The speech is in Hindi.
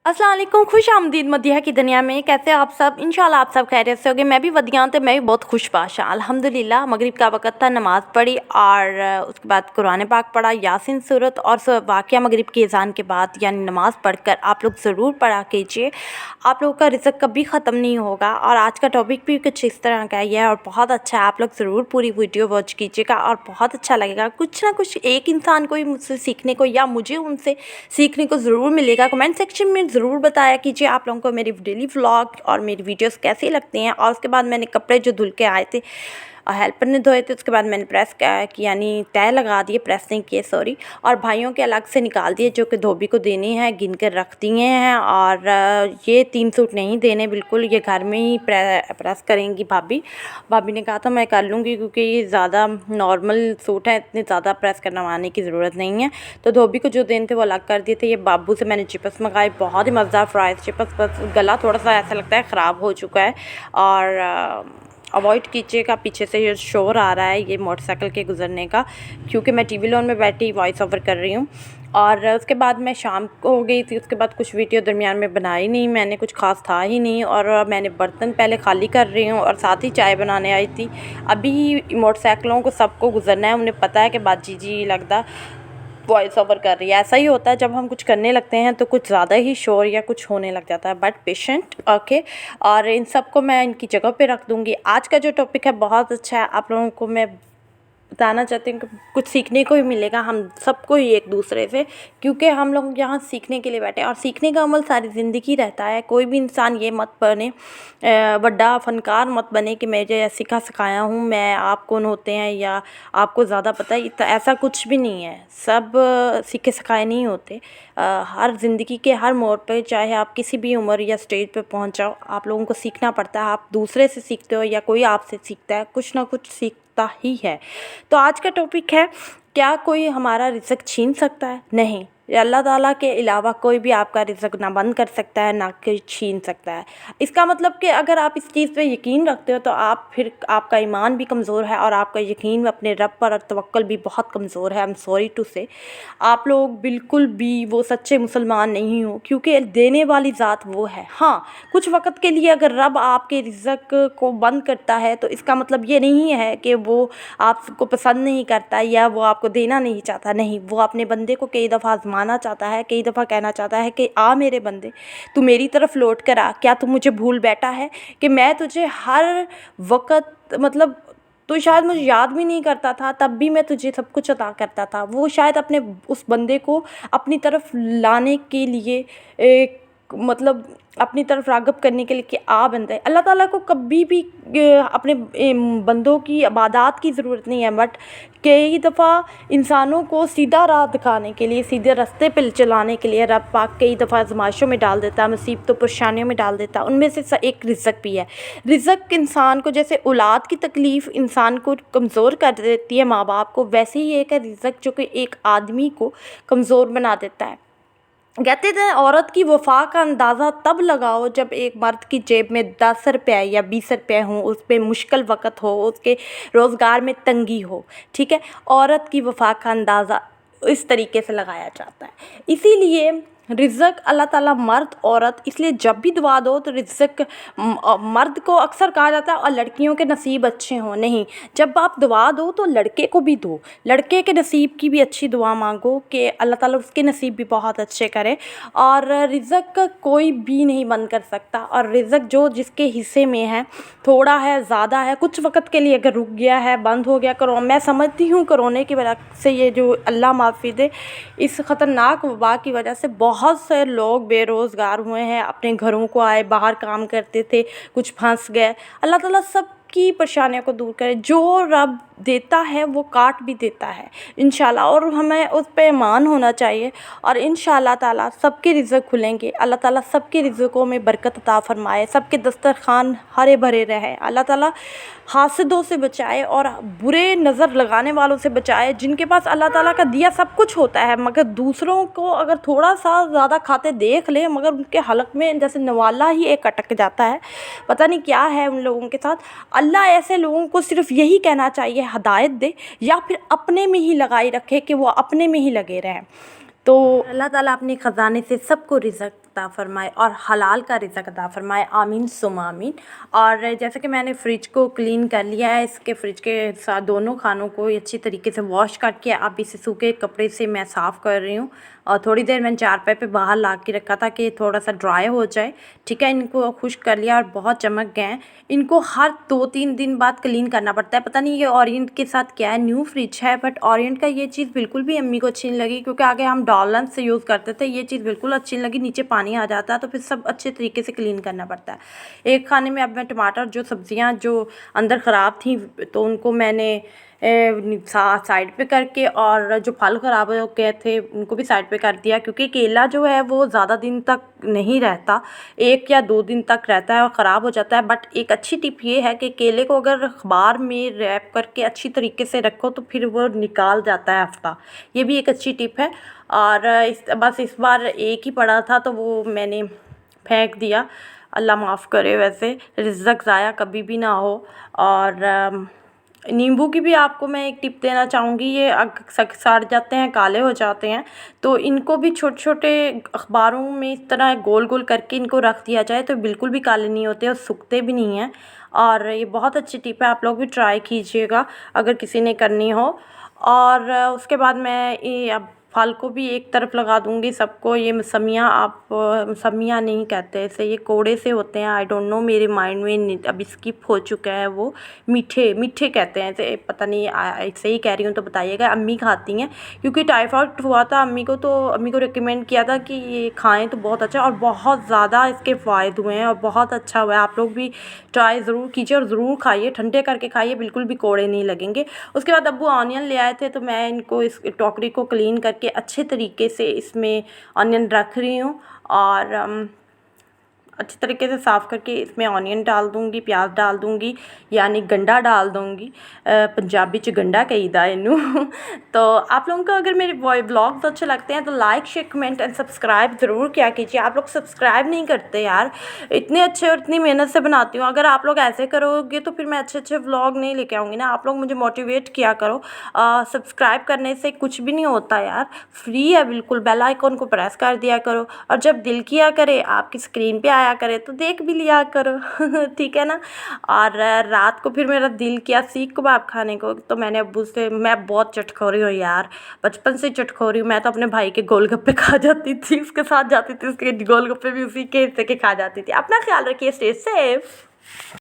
अस्सलाम वालेकुम, खुश आमदीद मदीहा की दुनिया में। कैसे हो आप सब? इंशाल्लाह आप सब खैरियत से होगे। मैं भी वदियाँ तो मैं भी बहुत खुश बाशा अल्हम्दुलिल्लाह। मगरिब का वक़्त था, नमाज़ पढ़ी और उसके बाद कुरान पाक पढ़ा, यासीन सूरत और वाक़या मगरिब की अज़ान के बाद यानी नमाज़ पढ़कर आप लोग ज़रूर पढ़ा कीजिए। आप लोगों का रिज़्क़ कभी ख़त्म नहीं होगा। और आज का टॉपिक भी कुछ इस तरह का ही है और बहुत अच्छा है। आप लोग ज़रूर पूरी वीडियो वॉच कीजिएगा और बहुत अच्छा लगेगा। कुछ ना कुछ एक इंसान को ही मुझसे सीखने को या मुझे उनसे सीखने को ज़रूर मिलेगा। कमेंट सेक्शन में ज़रूर बताया कीजिए आप लोगों को मेरी डेली व्लॉग और मेरी वीडियोस कैसी लगती हैं। और उसके बाद मैंने कपड़े जो धुल के आए थे हेल्पर ने धोए थे, उसके बाद मैंने प्रेस किया यानी तय लगा दिए, प्रेस नहीं किए सॉरी। और भाइयों के अलग से निकाल दिए जो कि धोबी को देने हैं, गिन कर रख दिए हैं। और ये 3 सूट नहीं देने बिल्कुल, ये घर में ही प्रेस करेंगी भाभी। भाभी ने कहा था मैं कर लूँगी क्योंकि ये ज़्यादा नॉर्मल सूट है, इतने ज़्यादा प्रेस करवाने की ज़रूरत नहीं है। तो धोबी को जो देने थे वो अलग कर दिए थे। ये बाबू से मैंने चिप्स मंगाए, बहुत ही मज़ेदार फ्राइज़ चिप्स, बस गला थोड़ा सा ऐसा लगता है ख़राब हो चुका है। और अवॉइड कीजिएगा, पीछे से ये शोर आ रहा है ये मोटरसाइकिल के गुज़रने का, क्योंकि मैं टीवी लॉन में बैठी वॉइस ओवर कर रही हूँ। और उसके बाद मैं शाम को हो गई थी, उसके बाद कुछ वीडियो दरमियान में बनाई नहीं मैंने, कुछ ख़ास था ही नहीं। और मैंने बर्तन पहले खाली कर रही हूँ और साथ ही चाय बनाने आई थी। अभी मोटरसाइकिलों को सबको गुज़रना है, उन्हें पता है कि बाजी जी लगता वॉइस ओवर कर रही है। ऐसा ही होता है जब हम कुछ करने लगते हैं तो कुछ ज़्यादा ही शोर या कुछ होने लग जाता है। But patient okay. और इन सब को मैं इनकी जगह पे रख दूँगी। आज का जो टॉपिक है बहुत अच्छा है, आप लोगों को मैं बताना चाहती हूँ कि कुछ सीखने को ही मिलेगा हम सबको ही एक दूसरे से, क्योंकि हम लोग यहाँ सीखने के लिए बैठे हैं और सीखने का अमल सारी ज़िंदगी रहता है। कोई भी इंसान ये मत बने, बड़ा फ़नकार मत बने कि मैं जो सीखा सिखाया हूँ, मैं आप कौन होते हैं या आपको ज़्यादा पता है, ऐसा कुछ भी नहीं है। सब सीखे सिखाए नहीं होते। हर ज़िंदगी के हर मोड़ पर, चाहे आप किसी भी उम्र या स्टेज पे पहुँच जाओ, आप लोगों को सीखना पड़ता है। आप दूसरे से सीखते हो या कोई आपसे सीखता है, कुछ ना कुछ सीखता ही है। तो आज का टॉपिक है, क्या कोई हमारा रिज़्क़ छीन सकता है? नहीं, अल्लाह ताला के अलावा कोई भी आपका रिज़्क़ ना बंद कर सकता है ना कोई छीन सकता है। इसका मतलब कि अगर आप इस चीज़ पे यकीन रखते हो तो आप फिर आपका ईमान भी कमज़ोर है और आपका यकीन अपने रब पर और तवक्कुल भी बहुत कमज़ोर है। आई एम सॉरी टू से, आप लोग बिल्कुल भी वो सच्चे मुसलमान नहीं हो, क्योंकि देने वाली ज़ात वो है। हाँ, कुछ वक़्त के लिए अगर रब आपके रिज़्क़ को बंद करता है तो इसका मतलब ये नहीं है कि वो आपको पसंद नहीं करता या वो आपको देना नहीं चाहता। नहीं, वो अपने बंदे को कई दफ़ा आज़माना चाहता है, कई दफ़ा कहना चाहता है कि आ मेरे बंदे, तू मेरी तरफ लौट कर आ। क्या तू मुझे भूल बैठा है कि मैं तुझे हर वक़्त, मतलब तो शायद मुझे याद भी नहीं करता था, तब भी मैं तुझे सब कुछ अता करता था। वो शायद अपने उस बंदे को अपनी तरफ लाने के लिए मतलब अपनी तरफ राग़िब करने के लिए कि आ बंदे। अल्लाह ताला को कभी भी अपने बंदों की इबादत की ज़रूरत नहीं है, बट कई दफ़ा इंसानों को सीधा राह दिखाने के लिए, सीधे रास्ते पे चलाने के लिए रब पाक कई दफ़ा आज़माइशों में डाल देता है, मुसीबतों परेशानियों में डाल देता है। उनमें से एक रिज़्क़ भी है। रिज़्क़ इंसान को, जैसे औलाद की तकलीफ़ इंसान को कमज़ोर कर देती है माँ बाप को, वैसे ही एक है रिज़्क़ जो कि एक आदमी को कमज़ोर बना देता है। कहते थे औरत की वफ़ा का अंदाज़ा तब लगाओ जब एक मर्द की जेब में 10 रुपये या 20 रुपये हों, उस पे मुश्किल वक़्त हो, उसके रोज़गार में तंगी हो। ठीक है, औरत की वफ़ा का अंदाज़ा इस तरीके से लगाया जाता है। इसीलिए रिज़्क़ अल्लाह ताला मर्द औरत, इसलिए जब भी दुआ दो तो रिज़्क़ मर्द को अक्सर कहा जाता है और लड़कियों के नसीब अच्छे हों। नहीं, जब आप दुआ दो तो लड़के को भी दो, लड़के के नसीब की भी अच्छी दुआ मांगो कि अल्लाह ताला उसके नसीब भी बहुत अच्छे करे। और रिज़्क़ कोई भी नहीं बंद कर सकता, और रिज़्क़ जो जिसके हिस्से में है, थोड़ा है ज़्यादा है, कुछ वक़्त के लिए अगर रुक गया है, बंद हो गया करो, मैं समझती हूँ कोरोना की वजह से, ये जो अल्लाह माफ़ी दे, इस ख़तरनाक वबा की वजह से बहुत से लोग बेरोज़गार हुए हैं, अपने घरों को आए, बाहर काम करते थे, कुछ फंस गए। अल्लाह ताला सब की परेशानियों को दूर करे। जो रब देता है वो काट भी देता है इंशाल्लाह, और हमें उस पे ईमान होना चाहिए। और इंशाल्लाह ताला सबके रिज़्क़ खुलेंगे। अल्लाह ताला सबके रिज़्क़ों में बरकत अता फ़रमाए, सबके दस्तरखान हरे भरे रहे। अल्लाह ताला हासिदों से बचाए और बुरे नज़र लगाने वालों से बचाए, जिनके पास अल्लाह ताला का दिया सब कुछ होता है, मगर दूसरों को अगर थोड़ा सा ज़्यादा खाते देख ले, मगर उनके हलक में जैसे नवाला ही एक अटक जाता है। पता नहीं क्या है उन लोगों के साथ। अल्लाह ऐसे लोगों को सिर्फ यही कहना चाहिए, हदायत दे या फिर अपने में ही लगाई रखे कि वो अपने में ही लगे रहें। तो अल्लाह ताला अपने ख़जाने से सबको रिज़्क़ अता फ़रमाए और हलाल का रिज़्क़ अता फ़रमाए, आमीन सुम्मा आमीन। और जैसे कि मैंने फ्रिज को क्लीन कर लिया है, इसके फ्रिज के साथ दोनों खानों को अच्छी तरीके से वॉश करके अब इसे सूखे कपड़े से मैं साफ़ कर रही हूँ। और थोड़ी देर मैंने चारपाई पे बाहर ला के रखा था कि थोड़ा सा ड्राई हो जाए। ठीक है, इनको खुश्क कर लिया और बहुत चमक गए हैं। इनको हर 2-3 दिन बाद क्लीन करना पड़ता है। पता नहीं ये ओरिएंट के साथ क्या है, न्यू फ्रिज है बट ओरिएंट का ये चीज़ बिल्कुल भी अम्मी को अच्छी नहीं लगी, क्योंकि आगे हम डॉलन से यूज़ करते थे, ये चीज़ बिल्कुल अच्छी नहीं लगी। नीचे पानी आ जाता है तो फिर सब अच्छे तरीके से क्लीन करना पड़ता है। एक खाने में अब मैं टमाटर, जो सब्ज़ियाँ जो अंदर ख़राब थी तो उनको मैंने साइड पे करके, और जो फल ख़राब हो गए थे उनको भी साइड पे कर दिया, क्योंकि केला जो है वो ज़्यादा दिन तक नहीं रहता, 1 या 2 दिन तक रहता है और ख़राब हो जाता है। बट एक अच्छी टिप ये है कि केले को अगर अखबार में रैप करके अच्छी तरीके से रखो तो फिर वो निकाल जाता है हफ्ता, ये भी एक अच्छी टिप है। और इस बार एक ही पड़ा था तो वो मैंने फेंक दिया, अल्लाह माफ़ करे। वैसे रिज़्क़ ज़ाया कभी भी ना हो। और नींबू की भी आपको मैं एक टिप देना चाहूँगी, ये सड़ जाते हैं, काले हो जाते हैं, तो इनको भी छोटे छोटे अखबारों में इस तरह गोल गोल करके इनको रख दिया जाए तो बिल्कुल भी काले नहीं होते और सूखते भी नहीं हैं। और ये बहुत अच्छी टिप है, आप लोग भी ट्राई कीजिएगा अगर किसी ने करनी हो। और उसके बाद मैं ये अब फल को भी एक तरफ लगा दूँगी सबको। ये मौसमियाँ, आप मौसमियाँ नहीं कहते इसे, ये कोड़े से होते हैं, आई डोंट नो, मेरे माइंड में अभी स्किप हो चुका है वो। मीठे मीठे कहते हैं इसे, पता नहीं सही कह रही हूँ तो बताइएगा। अम्मी खाती हैं क्योंकि टाइफाइड हुआ था अम्मी को, तो अम्मी को रिकमेंड किया था कि ये खाएँ तो बहुत अच्छा, और बहुत ज़्यादा इसके फ़ायदे हुए हैं और बहुत अच्छा हुआ है। आप लोग भी ट्राई ज़रूर कीजिए और ज़रूर खाइए, ठंडे करके खाइए, बिल्कुल भी कोड़े नहीं लगेंगे। उसके बाद अब्बू ऑनियन ले आए थे तो मैं इनको, इस टोकरी को क्लीन करके अच्छे तरीके से इसमें ऑनियन रख रही हूँ। और अच्छी तरीके से साफ़ करके इसमें ऑनियन डाल दूँगी, प्याज डाल दूँगी, यानी गंढा डाल दूँगी। पंजाबी च गंढा कहीदा इनू। तो आप लोगों को अगर मेरे व्लॉग्स अच्छे लगते हैं तो like share comment and subscribe ज़रूर किया कीजिए। आप लोग सब्सक्राइब नहीं करते यार, इतने अच्छे और इतनी मेहनत से बनाती हूँ। अगर आप लोग ऐसे करोगे तो फिर मैं अच्छे अच्छे व्लॉग नहीं लेके आऊँगी ना। आप लोग मुझे मोटिवेट किया करो। सब्सक्राइब करने से कुछ भी नहीं होता यार, फ्री है बिल्कुल। बेल आइकॉन को प्रेस कर दिया करो और जब दिल किया करे आपकी स्क्रीन पे आया करे तो देख भी लिया करो। ठीक है ना। और रात को फिर मेरा दिल किया सीख कबाब खाने को, तो मैंने अब्बू से, मैं बहुत चटखोरी हूँ यार, बचपन से चटखोरी हूँ। मैं तो अपने भाई के गोलगप्पे खा जाती थी, उसके साथ जाती थी, उसके गोलगप्पे भी उसी के हिस्से के खा जाती थी। अपना ख्याल रखिए, स्टे सेफ।